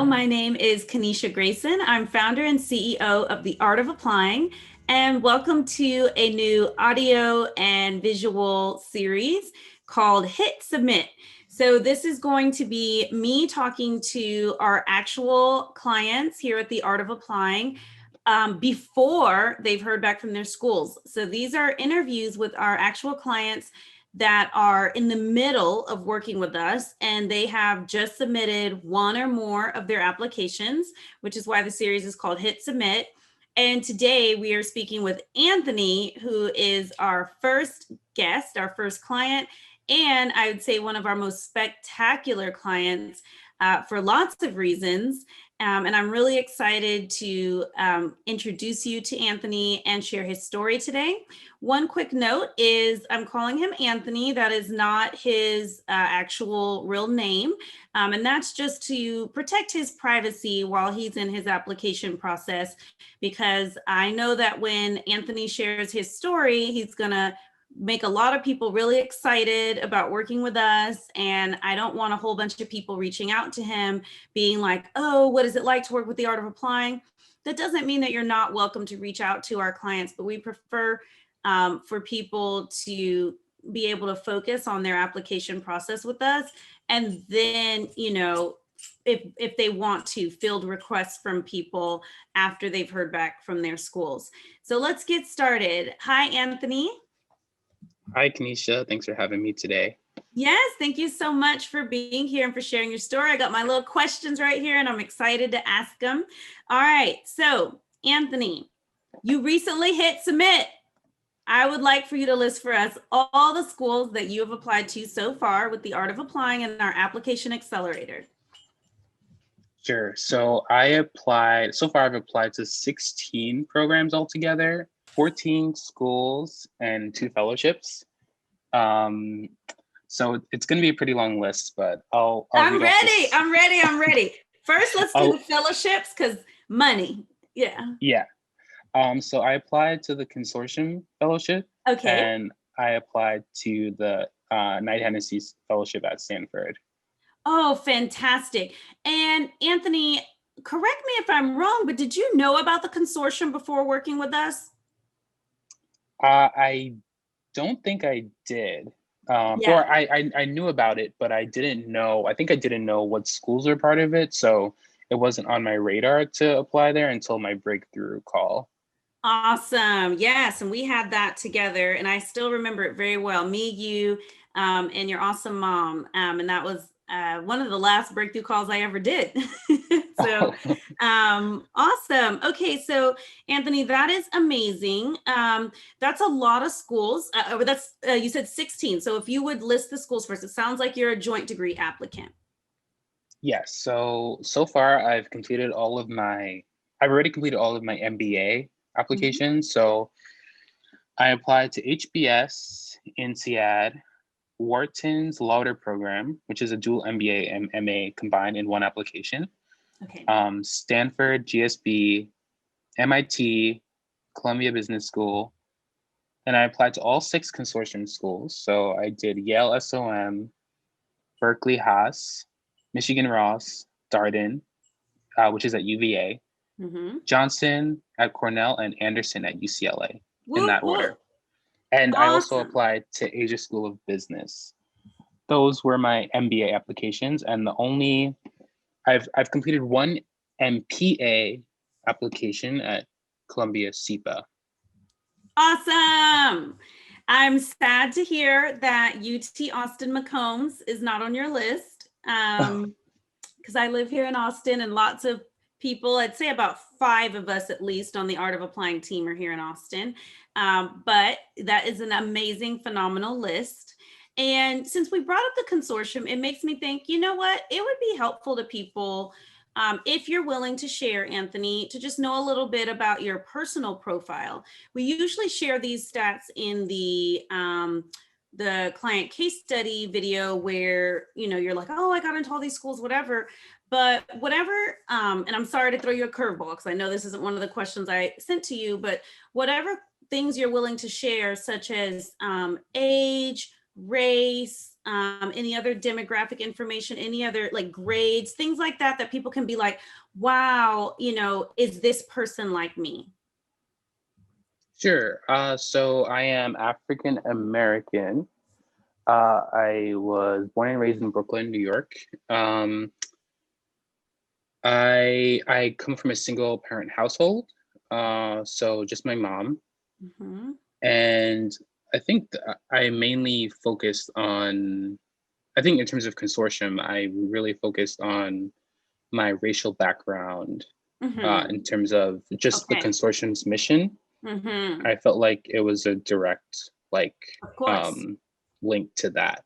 my name is Kanisha Grayson. I'm founder and CEO of The Art of Applying, and welcome to a new audio and visual series called Hit Submit. So this is going to be me talking to our actual clients here at The Art of Applying before they've heard back from their schools. So these are interviews with our actual clients that are in the middle of working with us, and they have just submitted one or more of their applications, which is why the series is called Hit Submit. And today we are speaking with Anthony, who is our first guest, our first client, and I would say one of our most spectacular clients for lots of reasons. And I'm really excited to introduce you to Anthony and share his story today. One quick note is I'm calling him Anthony. That is not his actual real name. And that's just to protect his privacy while he's in his application process, because I know that when Anthony shares his story, he's going to make a lot of people really excited about working with us. And I don't want a whole bunch of people reaching out to him being like, oh, what is it like to work with the Art of Applying? That doesn't mean that you're not welcome to reach out to our clients, but we prefer for people to be able to focus on their application process with us. And then, you know, if they want to field requests from people after they've heard back from their schools. So let's get started. Hi, Anthony. Hi, Kanisha. Thanks for having me today. Yes, thank you so much for being here and for sharing your story. I got my little questions right here and I'm excited to ask them. All right, so Anthony, you recently hit submit. I would like for you to list for us all the schools that you have applied to so far with the Art of Applying and our application accelerator. Sure. So I've applied to 16 programs altogether, 14 schools and 2 fellowships. So it's going to be a pretty long list, but I'm ready. First, let's do the fellowships because money. Yeah. Yeah. So I applied to the Consortium Fellowship. Okay. And I applied to the Knight Hennessy Fellowship at Stanford. Oh, fantastic. And Anthony, correct me if I'm wrong, but did you know about the consortium before working with us? I don't think I did. Or I knew about it, but I didn't know what schools are part of it. So it wasn't on my radar to apply there until my breakthrough call. Awesome. Yes. And we had that together and I still remember it very well. Me, you, and your awesome mom. And that was one of the last breakthrough calls I ever did. So awesome. Okay. So Anthony, that is amazing. That's a lot of schools. You said 16. So if you would list the schools first, it sounds like you're a joint degree applicant. Yes. So far I've already completed all of my MBA applications. Mm-hmm. So I applied to HBS, INSEAD, Wharton's Lauder program, which is a dual MBA and MA combined in one application. Okay. Stanford, GSB, MIT, Columbia Business School. And I applied to all 6 consortium schools. So I did Yale SOM, Berkeley Haas, Michigan Ross, Darden, which is at UVA, mm-hmm. Johnson at Cornell, and Anderson at UCLA in that order. And awesome. I also applied to Asia School of Business. Those were my MBA applications, and I've completed one MPA application at Columbia SIPA. Awesome. I'm sad to hear that UT Austin McCombs is not on your list because I live here in Austin and lots of people, I'd say about 5 of us at least on the Art of Applying team are here in Austin. But that is an amazing, phenomenal list. And since we brought up the consortium, it makes me think, you know what, it would be helpful to people if you're willing to share, Anthony, to just know a little bit about your personal profile. We usually share these stats in the client case study video where, you know, you're like, oh, I got into all these schools, whatever. But whatever, and I'm sorry to throw you a curveball because I know this isn't one of the questions I sent to you, but whatever things you're willing to share, such as age, race, any other demographic information, any other like grades, things like that, that people can be like, wow, is this person like me? Sure. So I am African American. I was born and raised in Brooklyn, New York. Um, I come from a single parent household, so just my mom, Mhm. and I think I mainly focused on. I think in terms of consortium, I really focused on my racial background in Mhm. terms of just the Okay. consortium's mission. Mhm. I felt like it was a direct Of course. um, link to that.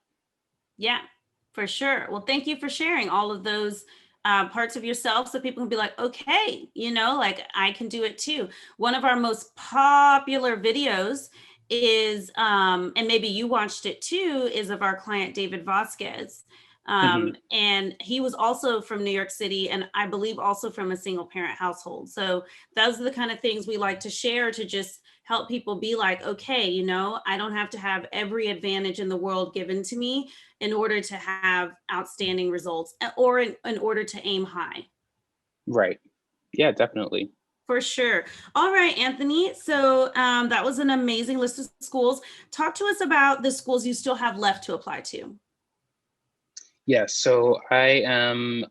Yeah, for sure. Well, thank you for sharing all of those parts of yourself so people can be like, okay, like I can do it too. One of our most popular videos is, and maybe you watched it too, is of our client, David Vasquez. Mhm. And he was also from New York City, and I believe also from a single parent household. So those are the kind of things we like to share to just help people be like, okay, I don't have to have every advantage in the world given to me in order to have outstanding results or in order to aim high. Right. Yeah, definitely. For sure. All right, Anthony. So that was an amazing list of schools. Talk to us about the schools you still have left to apply to. Yeah, so I'm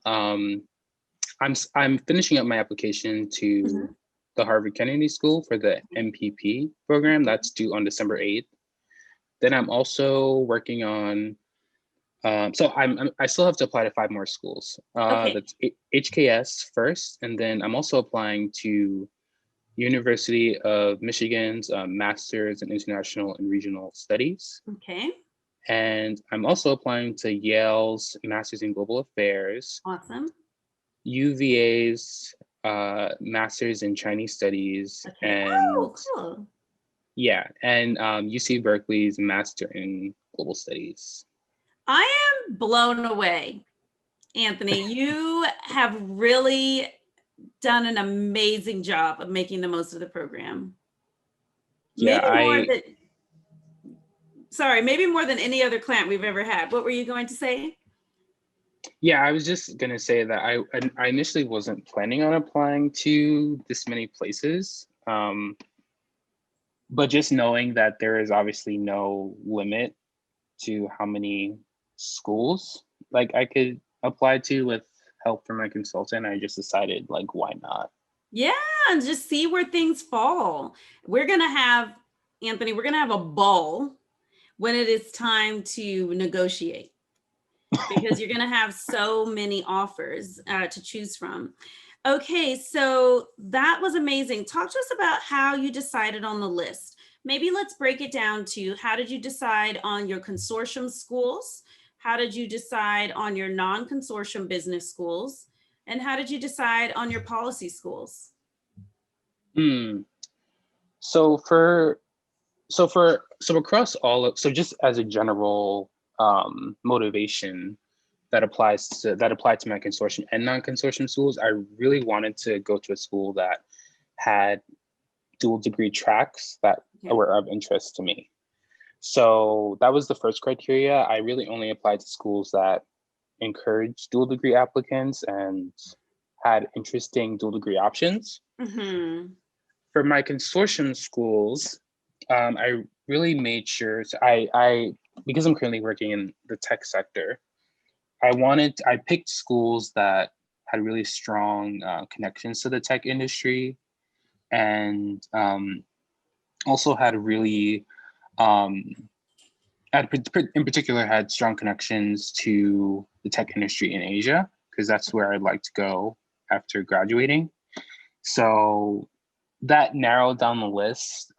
finishing up my application to Mhm. the Harvard Kennedy School for the MPP program. That's due on December 8th. Then I'm also working on so I still have to apply to 5 more schools. Okay. That's HKS first, and then I'm also applying to University of Michigan's Masters in International and Regional Studies. Okay. And I'm also applying to Yale's Masters in Global Affairs, Awesome. UVA's Masters in Chinese Studies, Okay. and Oh, cool. yeah, and UC Berkeley's Master in Global Studies. I am blown away, Anthony. You have really done an amazing job of making the most of the program. Yeah, Maybe more than Sorry, maybe more than any other client we've ever had. What were you going to say? I was just gonna say that I initially wasn't planning on applying to this many places, but just knowing that there is obviously no limit to how many schools like I could apply to with help from my consultant, I just decided like why not? Yeah, and just see where things fall. We're going to have, Anthony, we're going to have a ball when it is time to negotiate because you're going to have so many offers to choose from. Okay, so that was amazing. Talk to us about how you decided on the list. Maybe let's break it down to how did you decide on your consortium schools? How did you decide on your non consortium business schools? And how did you decide on your policy schools? Hmm. So for so across all of so just as a general motivation that applied to my consortium and non-consortium schools, I really wanted to go to a school that had dual degree tracks that Okay. were of interest to me. So that was the first criteria. I really only applied to schools that encouraged dual degree applicants and had interesting dual degree options. Mm-hmm. For my consortium schools, I really made sure I because I'm currently working in the tech sector, I picked schools that had really strong connections to the tech industry and also had really um, in particular had strong connections to the tech industry in Asia because that's where I'd like to go after graduating. So that narrowed down the list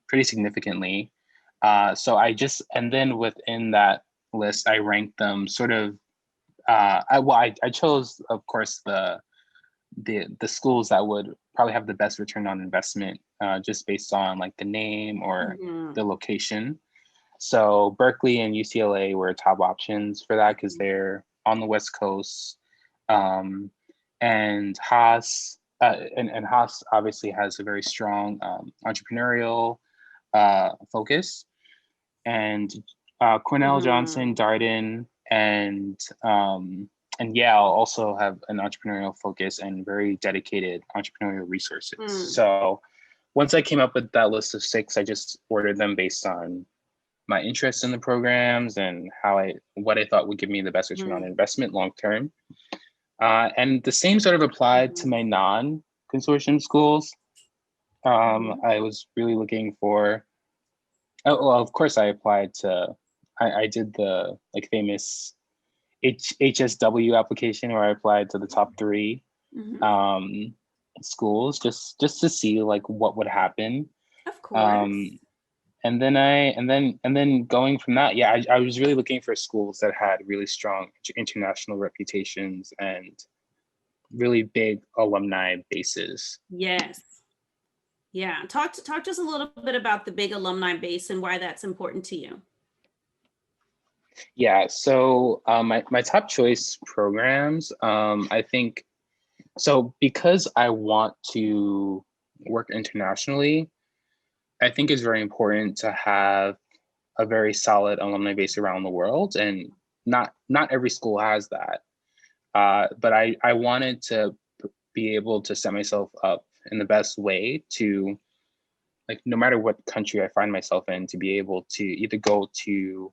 pretty significantly. And then within that list, I ranked them sort of. I chose, of course, the schools that would probably have the best return on investment, just based on like the name or Mm-hmm. the location. So Berkeley and UCLA were top options for that because they're on the West Coast. Um, and Haas obviously has a very strong entrepreneurial focus. And Cornell, Johnson, Darden, and Yale also have an entrepreneurial focus and very dedicated entrepreneurial resources. So once I came up with that list of 6, I just ordered them based on my interest in the programs and what I thought would give me the best return on investment long term. And the same sort of applied to my non-consortium schools. I was really looking for, well, of course I applied to, I did the like famous HSW application where I applied to the top 3 schools just to see like what would happen. Of course. And then going from that, yeah, I was really looking for schools that had really strong international reputations and really big alumni bases. Yes. Yeah. Talk to us a little bit about the big alumni base and why that's important to you. Yeah, so my top choice programs, I think, so because I want to work internationally, I think it's very important to have a very solid alumni base around the world, and not every school has that. But I wanted to be able to set myself up in the best way to, like, no matter what country I find myself in, to be able to either go to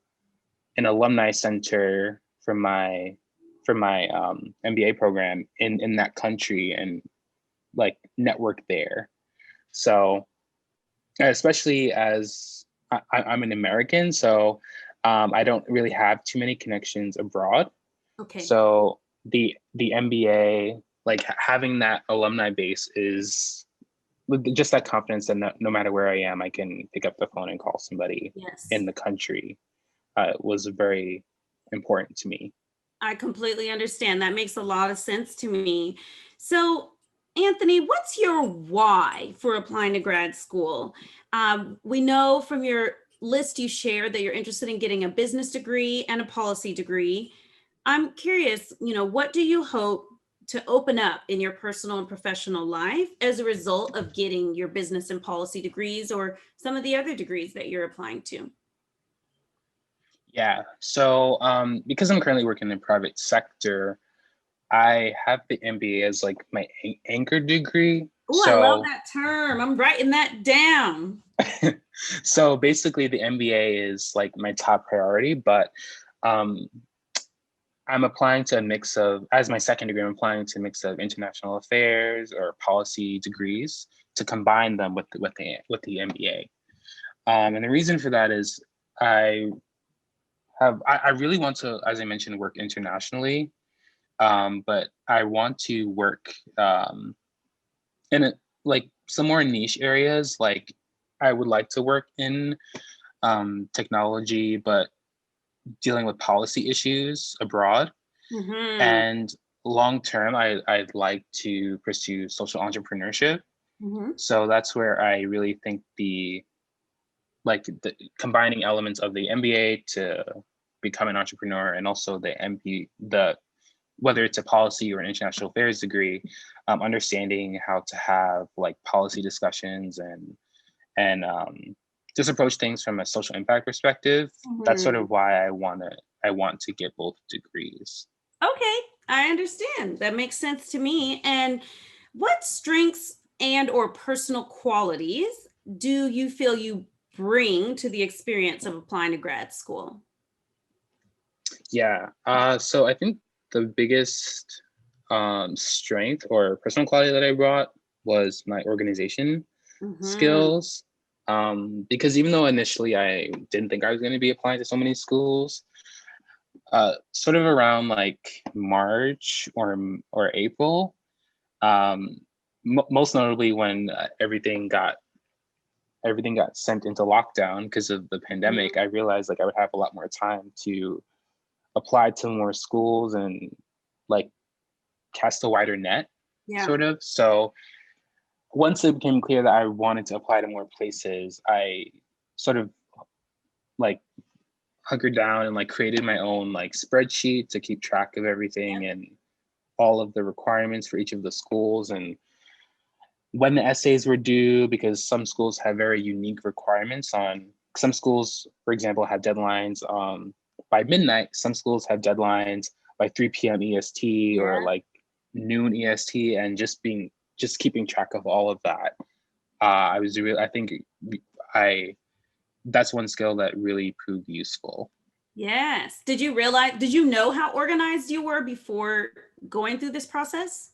an alumni center for my MBA program in that country and like network there. So especially as I'm an American, so I don't really have too many connections abroad. Okay. So the MBA, like having that alumni base, is just that confidence that no matter where I am, I can pick up the phone and call somebody in the country. Was very important to me. I completely understand. That makes a lot of sense to me. So, Anthony, what's your why for applying to grad school? We know from your list you shared that you're interested in getting a business degree and a policy degree. I'm curious, what do you hope to open up in your personal and professional life as a result of getting your business and policy degrees or some of the other degrees that you're applying to? Yeah, so because I'm currently working in the private sector, I have the MBA as like my anchor degree. Oh, I love that term. I'm writing that down. So basically the MBA is like my top priority, but I'm applying to a mix of, as my second degree, I'm applying to a mix of international affairs or policy degrees to combine them with the MBA. And the reason for that is I really want to, as I mentioned, work internationally, but I want to work in like some more niche areas. Like I would like to work in technology, but dealing with policy issues abroad. And long term, I'd like to pursue social entrepreneurship. So that's where I really think the combining elements of the MBA to become an entrepreneur, and also whether it's a policy or an international affairs degree, understanding how to have like policy discussions and just approach things from a social impact perspective. That's sort of why I want to get both degrees. Okay, I understand. That makes sense to me. And what strengths and or personal qualities do you feel you bring to the experience of applying to grad school? Yeah, so I think the biggest strength or personal quality that I brought was my organization skills. Because even though initially I didn't think I was going to be applying to so many schools, sort of around like March or April, most notably when everything got sent into lockdown because of the pandemic, I realized like I would have a lot more time to apply to more schools and like cast a wider net, sort of. So once it became clear that I wanted to apply to more places, I sort of like hunkered down and like created my own like spreadsheet to keep track of everything and all of the requirements for each of the schools and when the essays were due, because some schools have very unique requirements on some schools, for example, have deadlines by midnight. Some schools have deadlines by 3 p.m. EST or Yeah. like noon EST, and just keeping track of all of that. I think I that's one skill that really proved useful. Yes. Did you know how organized you were before going through this process?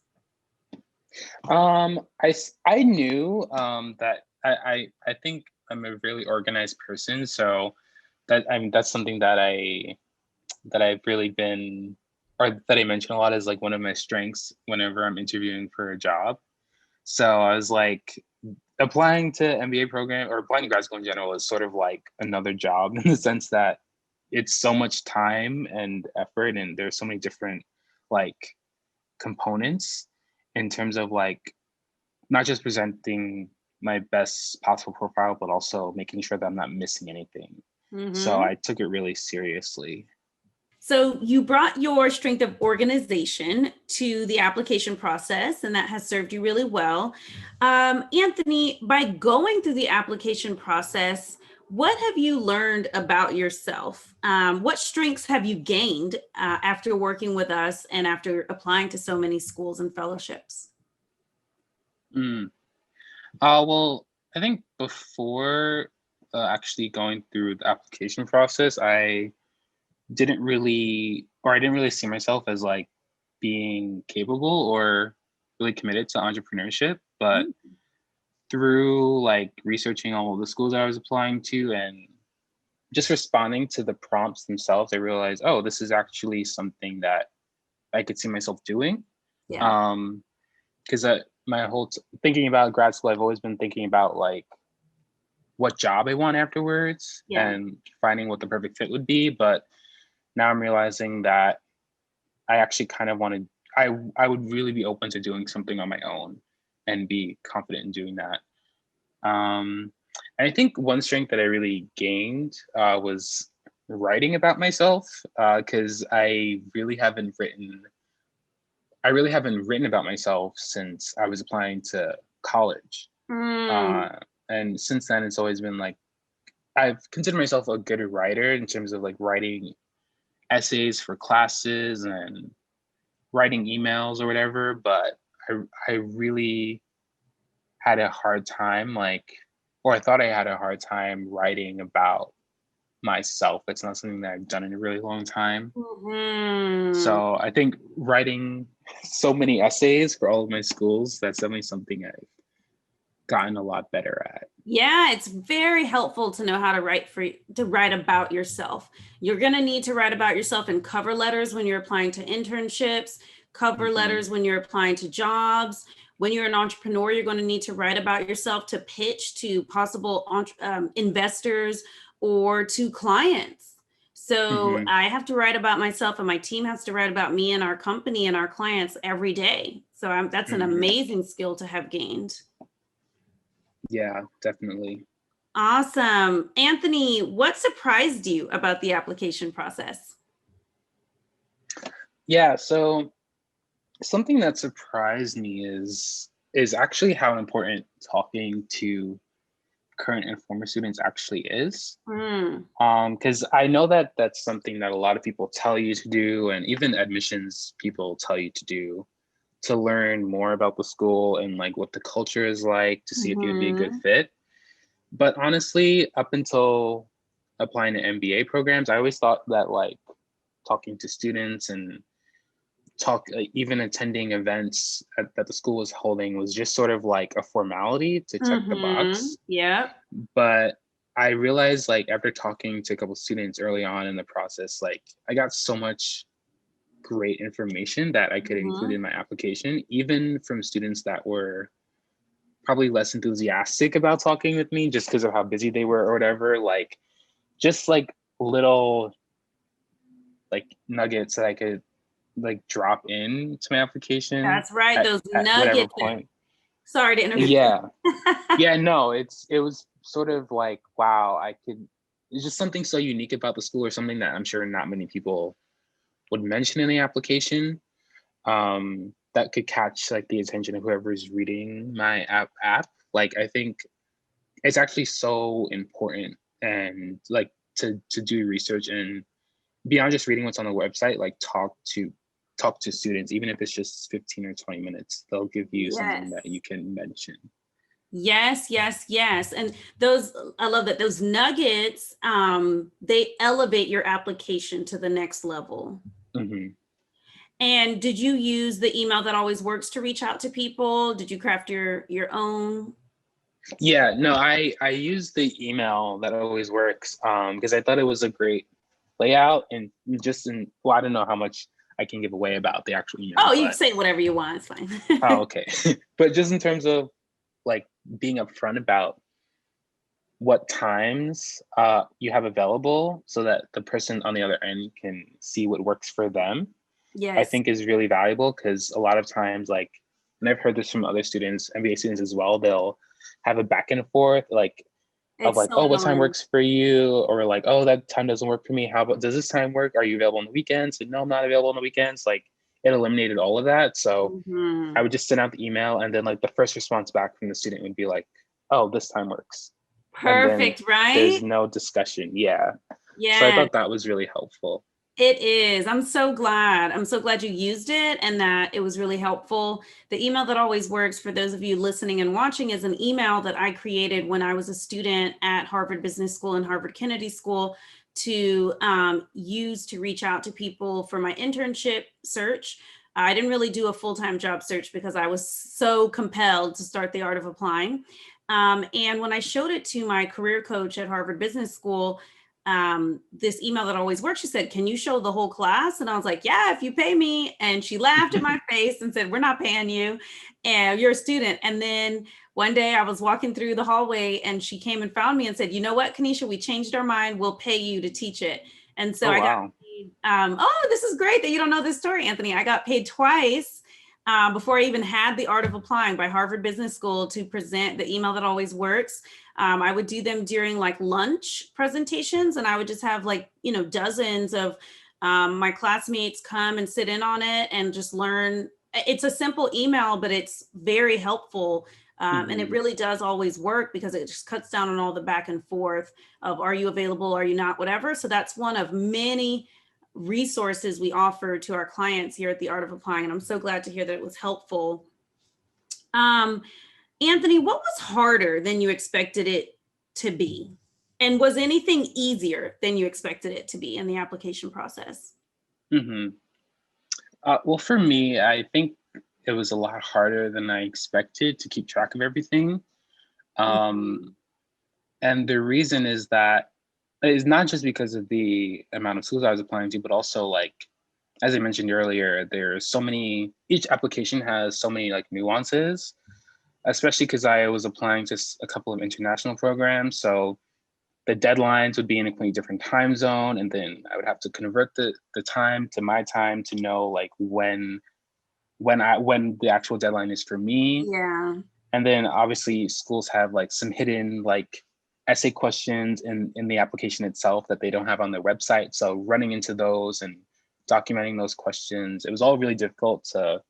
I knew that I think I'm a really organized person, so that's something that I've really been, or that I mention a lot, is like one of my strengths whenever I'm interviewing for a job. So I was like, applying to MBA program or applying to grad school in general is sort of like another job in the sense that it's so much time and effort, and there's so many different like components in terms of like not just presenting my best possible profile, but also making sure that I'm not missing anything. So Mm-hmm. I took it really seriously. So you brought your strength of organization to the application process, and that has served you really well. Anthony, by going through the application process, what have you learned about yourself? What strengths have you gained after working with us and after applying to so many schools and fellowships? Mm. Well, I think before actually going through the application process, I didn't really see myself as like being capable or really committed to entrepreneurship. But through like researching all of the schools I was applying to and just responding to the prompts themselves, I realized, oh, this is actually something that I could see myself doing. Yeah. Um, because my thinking about grad school, I've always been thinking about like what job I want afterwards Yeah. and finding what the perfect fit would be. But now I'm realizing that I actually kind of wanted, I would really be open to doing something on my own and be confident in doing that. Um, and I think one strength that I really gained was writing about myself, because I really haven't written about myself since I was applying to college. Mm, Uh, and since then, it's always been like I've considered myself a good writer in terms of like writing essays for classes and writing emails or whatever. But I really had a hard time, like, or I thought I had a hard time writing about myself. It's not something that I've done in a really long time. mhm. So I think writing so many essays for all of my schools, that's definitely something I've gotten a lot better at. Yeah, it's very helpful to know how to write about yourself. You're going to need to write about yourself in cover letters when you're applying to internships, cover Hmm. letters when you're applying to jobs. When you're an entrepreneur, you're going to need to write about yourself to pitch to possible investors or to clients. So Hmm. I have to write about myself, and my team has to write about me and our company and our clients every day. So that's an Hmm. amazing skill to have gained. Yeah, definitely. Awesome. Anthony, what surprised you about the application process? Yeah, so something that surprised me is actually how important talking to current and former students actually is. Mm, Because I know that that's something that a lot of people tell you to do, and even admissions people tell you to do, to learn more about the school and like what the culture is like to see if you'd be a good mhm, fit. But honestly, up until applying to MBA programs, I always thought that like talking to students and even attending events that the school was holding was just sort of like a formality to check the box. yep. But I realized like after talking to a couple students early on in the process, like I got so much great information that I could include Mhm. in my application, even from students that were probably less enthusiastic about talking with me just because of how busy they were or whatever. Like just like little like nuggets that I could like drop in to my application That's right. at, Those at whatever nuggets. point. Sorry to interrupt. Yeah. Yeah, no, it was sort of like, wow, it's just something so unique about the school, or something that I'm sure not many people would mention in the application, that could catch like the attention of whoever's reading my app. Like I think it's actually so important and like to do research and beyond just reading what's on the website, like talk to students, even if it's just 15 or 20 minutes, they'll give you something Yes. that you can mention. Yes, yes, yes. And those, I love that. Those nuggets, they elevate your application to the next level. Mm-hmm. And did you use the email that always works to reach out to people? Did you craft your own? Yeah, no, I use the email that always works because I thought it was a great layout and just in well, I don't know how much I can give away about the actual Oh, email, you can but say whatever you want. It's fine. oh, okay. But just in terms of like being upfront about what times you have available so that the person on the other end can see what works for them, I Yes, think is really valuable because a lot of times, like, and I've heard this from other students, MBA students as well, they'll have a back and forth, like, of it's like, so oh, what time annoying. works for you? Or like, oh, that time doesn't work for me. How about, does this time work? Are you available on the weekends? And no, I'm not available on the weekends. Like, it eliminated all of that. So I Mhm. would just send out the email and then like the first response back from the student would be like, oh, this time works. And then Perfect, right? there's no discussion. Yeah. So I Yeah. thought that was really helpful. It is. I'm so glad. I'm so glad you used it and that it was really helpful. The email that always works for those of you listening and watching is an email that I created when I was a student at Harvard Business School and Harvard Kennedy School to use to reach out to people for my internship search. I didn't really do a full-time job search because I was so compelled to start the art of applying. And when I showed it to my career coach at Harvard Business School, this email that always works, she said, can you show the whole class? And I was like, yeah, if you pay me. And she laughed in my face and said, we're not paying you and you're a student. And then one day I was walking through the hallway and she came and found me and said, you know what, Kanisha, we changed our mind. We'll pay you to teach it. And so Oh, I got wow. paid. Oh, this is great that you don't know this story, Anthony. I got paid twice before I even had the Art of Applying by Harvard Business School to present the email that always works. I would do them during like lunch presentations, and I would just have like, dozens of my classmates come and sit in on it and just learn. It's a simple email, but it's very helpful. And it Mm-hmm. really does always work because it just cuts down on all the back and forth of are you available, are you not, whatever. So that's one of many resources we offer to our clients here at the Art of Applying. And I'm so glad to hear that it was helpful. Um, Anthony, what was harder than you expected it to be? And was anything easier than you expected it to be in the application process? Mm-hmm. Well, for me, I think it was a lot harder than I expected to keep track of everything. Um, Mhm. and the reason is that it's not just because of the amount of schools I was applying to, but also like, as I mentioned earlier, there's so many, each application has so many like nuances, especially because I was applying to a couple of international programs. So the deadlines would be in a completely different time zone. And then I would have to convert the time to my time to know like when the actual deadline is for me. Yeah. And then obviously schools have like some hidden like essay questions in the application itself that they don't have on their website. So running into those and documenting those questions, it was all really difficult to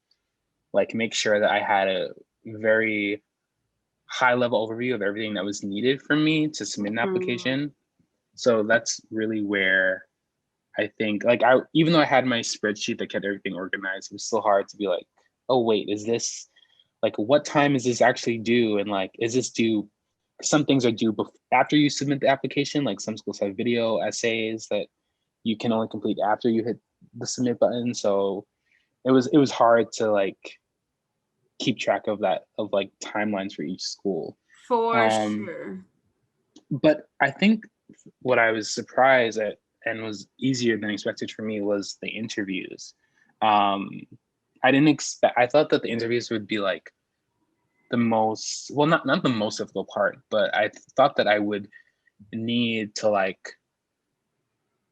like make sure that I had a very high level overview of everything that was needed for me to submit an Mhm. application. So that's really where I think like I even though I had my spreadsheet that kept everything organized, it was still hard to be like, oh wait, is this like what time is this actually due? And like, is this due? Some things are due after you submit the application. Like some schools have video essays that you can only complete after you hit the submit button. So it was hard to like keep track of that of like timelines for each school. For Um, sure. but I think what I was surprised at and was easier than expected for me was the interviews. Um, I didn't expect. I thought that the interviews would be like the most well, not the most difficult part, but I thought that I would need to like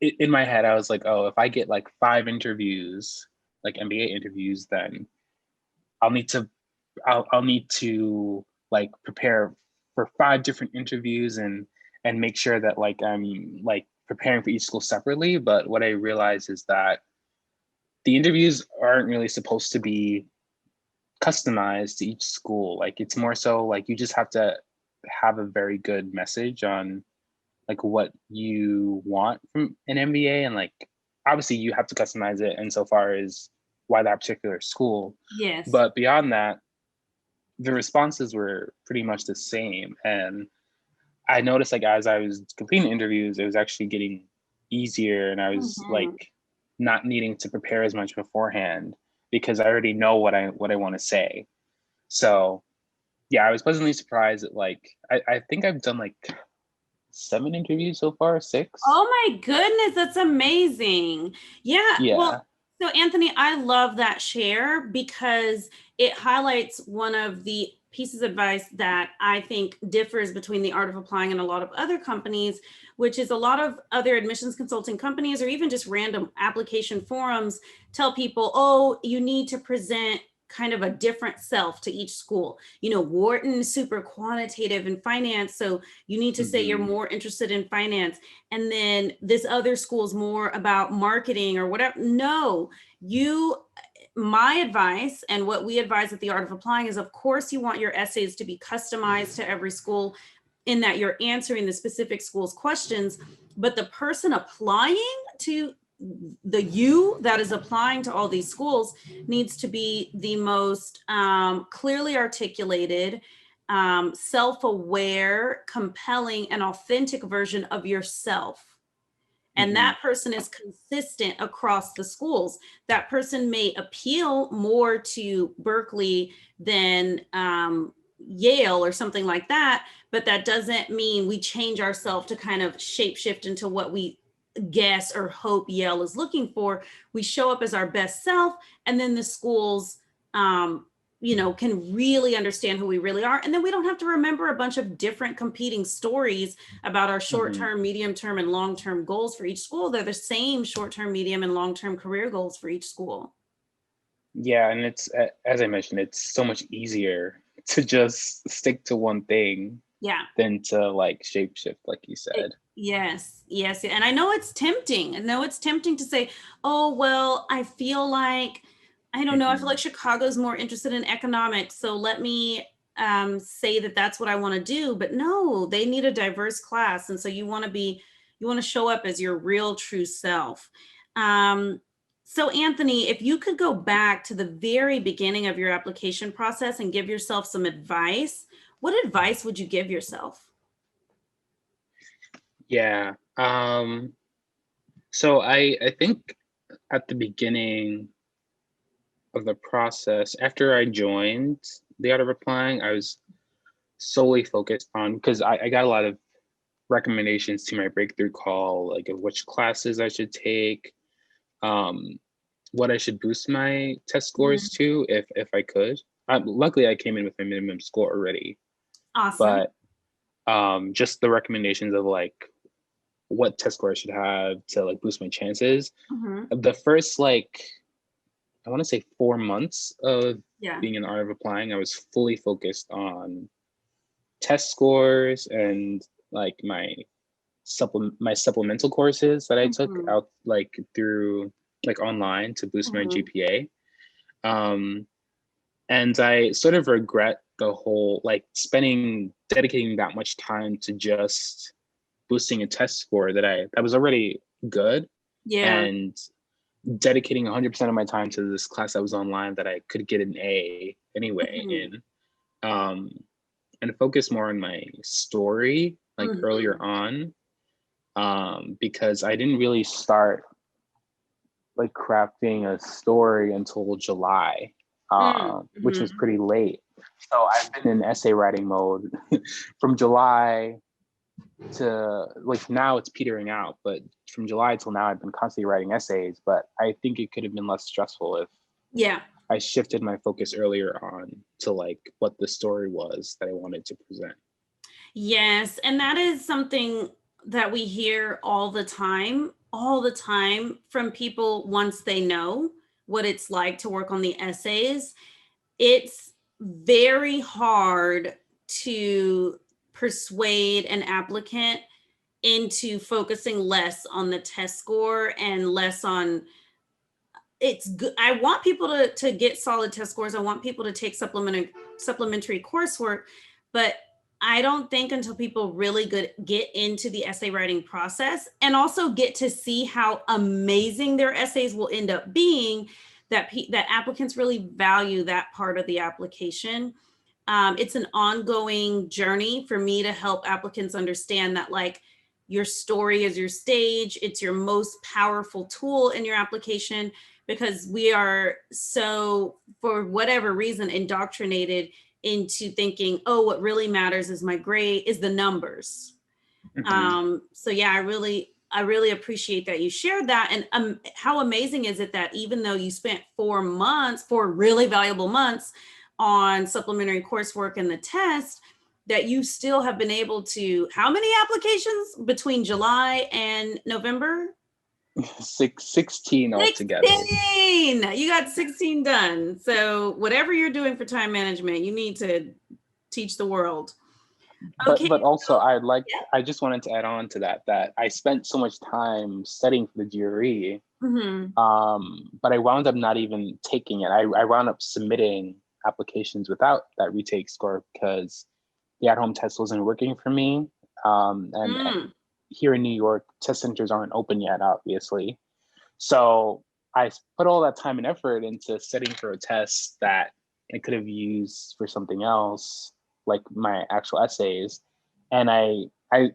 in my head. I was like, oh, if I get like 5 interviews, like MBA interviews, then I'll need to I'll need to like prepare for 5 different interviews and make sure that like I'm like preparing for each school separately. But what I realized is that the interviews aren't really supposed to be customized to each school. Like it's more so like you just have to have a very good message on like what you want from an MBA, and like obviously you have to customize it insofar as why that particular school. Yes. But beyond that, the responses were pretty much the same. And I noticed like as I was completing interviews, it was actually getting easier, and I was Mhm. like not needing to prepare as much beforehand because I already know what I want to say. So yeah, I was pleasantly surprised that like I think I've done like 7 interviews so far, 6. Oh my goodness, that's amazing. Yeah, well, Yeah. so Anthony, I love that share because it highlights one of the pieces of advice that I think differs between the art of applying and a lot of other companies, which is a lot of other admissions consulting companies or even just random application forums tell people, oh, you need to present kind of a different self to each school. You know, Wharton is super quantitative in finance, so you need to say you're Hmm. more interested in finance, and then this other school's more about marketing or whatever. No, you, my advice and what we advise at the Art of Applying is, of course, you want your essays to be customized to every school in that you're answering the specific school's questions, but the person applying to the you that is applying to all these schools needs to be the most clearly articulated, self-aware, compelling, and authentic version of yourself. And Hmm. that person is consistent across the schools. That person may appeal more to Berkeley than Yale or something like that, but that doesn't mean we change ourselves to kind of shapeshift into what we guess or hope Yale is looking for. We show up as our best self, and then the schools, can really understand who we really are. And then we don't have to remember a bunch of different competing stories about our short Hmm. term, medium term, and long term goals for each school. They're the same short term, medium, and long term career goals for each school. Yeah, and it's as I mentioned, it's so much easier to just stick to one thing Yeah. than to like shapeshift, like you said. Yes, yes. And I know it's tempting. I know it's tempting to say, oh, well, I feel like, I don't know, I feel like Hmm. Chicago's more interested in economics. So let me say that that's what I want to do. But no, they need a diverse class. And so you want to show up as your real true self. Um, so, Anthony, if you could go back to the very beginning of your application process and give yourself some advice, what advice would you give yourself? Yeah. So I think at the beginning of the process, after I joined the Art of Applying, I was solely focused on because I got a lot of recommendations to my breakthrough call, like of which classes I should take, um, what I should boost my test scores Mhm. to if I could. Luckily, I came in with my minimum score already, Awesome. but just the recommendations of like what test score I should have to like boost my chances. Mhm. The first like I want to say 4 months of Yeah. being in the Art of Applying, I was fully focused on test scores and like my supplemental courses that I took Mhm. out like through like online to boost my Mhm. GPA. Um, and I sort of regret the whole like spending dedicating that much time to just boosting a test score that was already good, Yeah. and dedicating 100% of my time to this class that was online that I could get an A anyway Mhm. in, um, and focus more on my story like earlier Mhm. on, because I didn't really start like crafting a story until July, Mm. which was Mhm. pretty late. So I've been in essay writing mode from July to like now it's petering out, but from July till now I've been constantly writing essays. But I think it could have been less stressful if Yeah. I shifted my focus earlier on to like what the story was that I wanted to present. Yes, and that is something that we hear all the time from people once they know what it's like to work on the essays. It's very hard to persuade an applicant into focusing less on the test score and less on, it's good. I want people to get solid test scores. I want people to take supplementary coursework, but I don't think until people really get into the essay writing process and also get to see how amazing their essays will end up being, that applicants really value that part of the application. It's an ongoing journey for me to help applicants understand that, like, your story is your stage. It's your most powerful tool in your application, because we are so, for whatever reason, indoctrinated into thinking, oh, what really matters is my grade, is the numbers. So yeah, I really appreciate that you shared that. And how amazing is it that even though you spent 4 months, 4 really valuable months on supplementary coursework and the test, that you still have been able to, how many applications between July and November? 16 altogether. 16! You got 16 done. So whatever you're doing for time management, you need to teach the world. Okay. But also Yeah. I just wanted to add on to that I spent so much time studying for the GRE, Mm-hmm. but I wound up not even taking it. I wound up submitting applications without that retake score because the at-home test wasn't working for me. And here in New York, test centers aren't open yet, obviously. So I put all that time and effort into studying for a test that I could have used for something else, like my actual essays. And I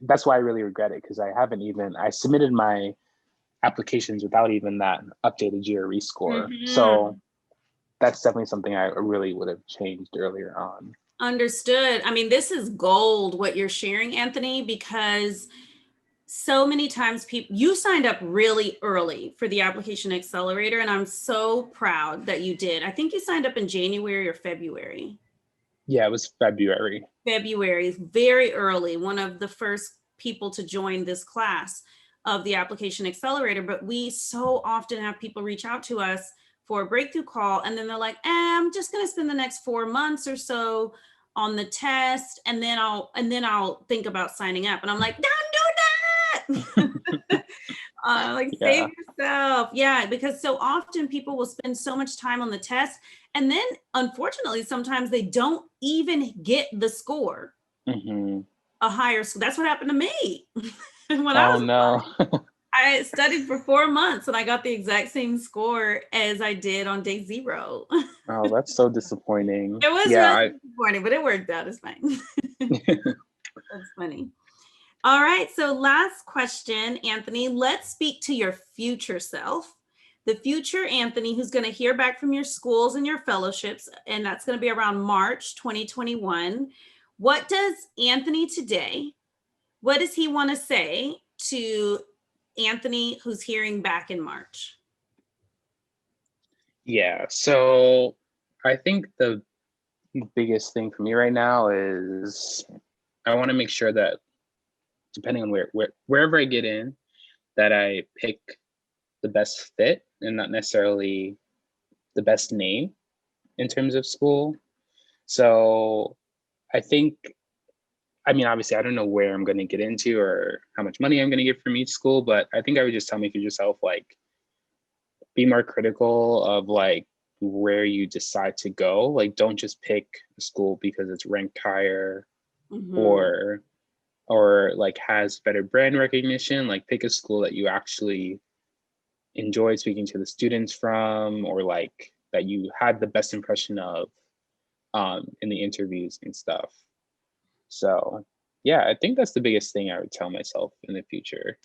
that's why I really regret it, because I submitted my applications without even that updated GRE score. Mm-hmm. So that's definitely something I really would have changed earlier on. Understood. I mean, this is gold what you're sharing, Anthony, because so many times people, you signed up really early for the application accelerator, and I'm so proud that you did. I think you signed up in January or February. Yeah, it was February. February, very early, one of the first people to join this class of the application accelerator. But we so often have people reach out to us for a breakthrough call, and then they're like, I'm just going to spend the next 4 months or so on the test, and then I'll think about signing up. And I'm like, don't do that. Like, Yeah. save yourself. Yeah, because so often people will spend so much time on the test, and then unfortunately sometimes they don't even get the score, Mm-hmm. a higher score. That's what happened to me. When I Oh was no. I studied for 4 months and I got the exact same score as I did on day 0. Oh, that's so disappointing. It was Yeah, really disappointing, but it worked out. It's fine. That's funny. All right, so last question, Anthony. Let's speak to your future self, the future Anthony, who's going to hear back from your schools and your fellowships, and that's going to be around March 2021. What does Anthony today, what does he want to say to Anthony who's hearing back in March? Yeah, so I think the biggest thing for me right now is I want to make sure that depending on wherever I get in, that I pick the best fit and not necessarily the best name in terms of school. So I think, I mean, obviously, I don't know where I'm going to get into or how much money I'm going to get from each school, but I think I would just tell my future self, like, be more critical of like where you decide to go. Like, don't just pick a school because it's ranked higher or like has better brand recognition. Like, pick a school that you actually enjoy speaking to the students from, or like that you had the best impression of in the interviews and stuff. So yeah, I think that's the biggest thing I would tell myself in the future.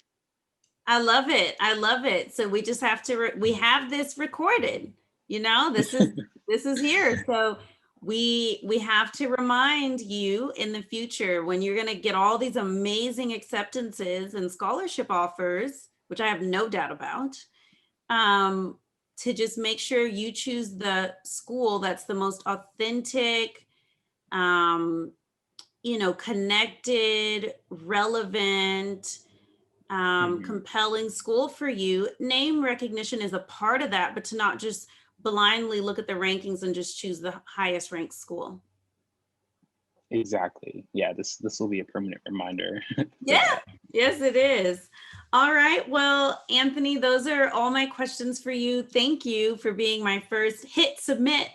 I love it. I love it. So we just have to, we have this recorded, this is here. So we have to remind you in the future, when you're going to get all these amazing acceptances and scholarship offers, which I have no doubt about, to just make sure you choose the school that's the most authentic, connected, relevant, compelling school for you. Name recognition is a part of that, but to not just blindly look at the rankings and just choose the highest ranked school. Exactly. Yeah, this will be a permanent reminder. Yeah, yes, it is. All right. Well, Anthony, those are all my questions for you. Thank you for being my first hit submit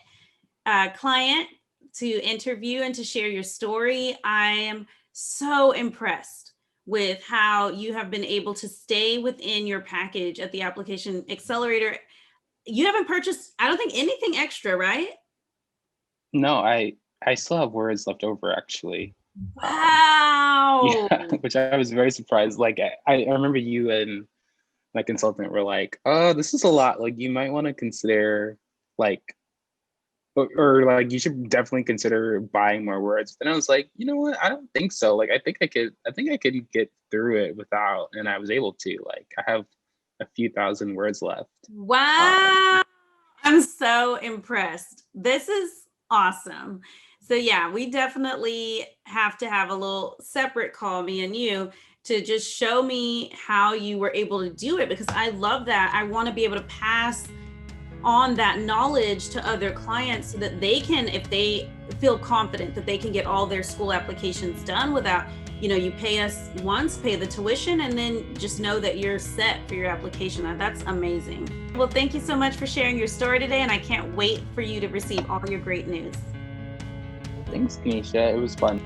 client. to interview and to share your story. I am so impressed with how you have been able to stay within your package at the application accelerator. You haven't purchased, I don't think, anything extra, right? No, I still have words left over actually. Wow. Yeah, which I was very surprised. Like I remember you and my consultant were like, "Oh, this is a lot. Like you might want to consider like or like you should definitely consider buying more words." And I was like, you know what? I don't think so. Like I think I could get through it without, and I was able to. Like I have a few thousand words left. Wow. I'm so impressed. This is awesome. So yeah, we definitely have to have a little separate call, me and you, to just show me how you were able to do it, because I love that. I want to be able to pass on that knowledge to other clients so that they can, if they feel confident that they can get all their school applications done without, you pay us once, pay the tuition, and then just know that you're set for your application. That's amazing. Well, thank you so much for sharing your story today, and I can't wait for you to receive all your great news. Thanks, Kenisha. It was fun.